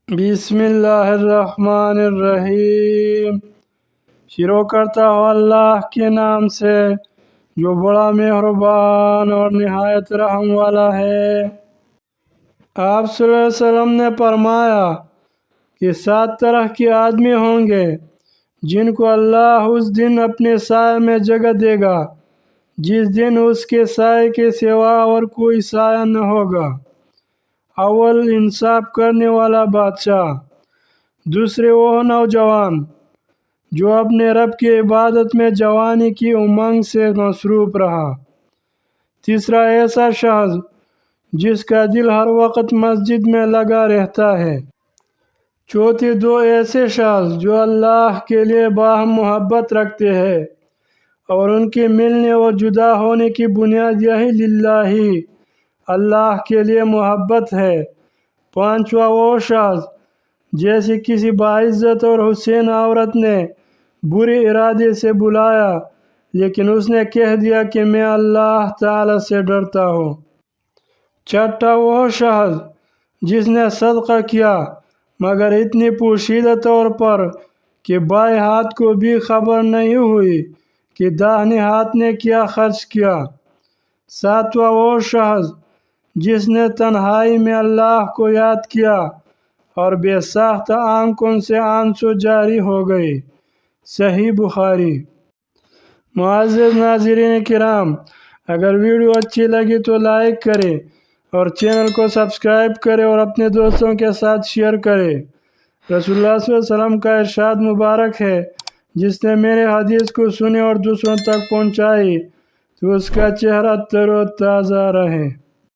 بسم اللہ الرحمن الرحیم۔ شروع کرتا ہوں اللہ کے نام سے جو بڑا مہربان اور نہایت رحم والا ہے۔ آپ صلی اللہ علیہ وسلم نے فرمایا کہ 7 طرح کے آدمی ہوں گے جن کو اللہ اس دن اپنے سائے میں جگہ دے گا جس دن اس کے سائے کے سوا اور کوئی سایہ نہ ہوگا۔ اول انصاف کرنے والا بادشاہ، دوسرے وہ نوجوان جو اپنے رب کی عبادت میں جوانی کی امنگ سے مصروف رہا، تیسرا ایسا شخص جس کا دل ہر وقت مسجد میں لگا رہتا ہے، چوتھے 2 ایسے شخص جو اللہ کے لیے باہم محبت رکھتے ہیں اور ان کے ملنے اور جدا ہونے کی بنیاد یہی للہ اللہ کے لیے محبت ہے۔ پانچواں وہ شخص جیسے کسی باعزت اور حسین عورت نے برے ارادے سے بلایا لیکن اس نے کہہ دیا کہ میں اللہ تعالی سے ڈرتا ہوں۔ چھٹا وہ شخص جس نے صدقہ کیا مگر اتنی پوشیدہ طور پر کہ بائیں ہاتھ کو بھی خبر نہیں ہوئی کہ داہنے ہاتھ نے کیا خرچ کیا۔ ساتواں وہ شخص جس نے تنہائی میں اللہ کو یاد کیا اور بے ساختہ آنکھوں سے آنسو جاری ہو گئے۔ صحیح بخاری۔ معزز ناظرین کرام، اگر ویڈیو اچھی لگی تو لائک کریں اور چینل کو سبسکرائب کریں اور اپنے دوستوں کے ساتھ شیئر کریں۔ رسول اللہ صلی اللہ علیہ وسلم کا ارشاد مبارک ہے، جس نے میرے حدیث کو سنی اور دوسروں تک پہنچائی تو اس کا چہرہ تر و تازہ رہے۔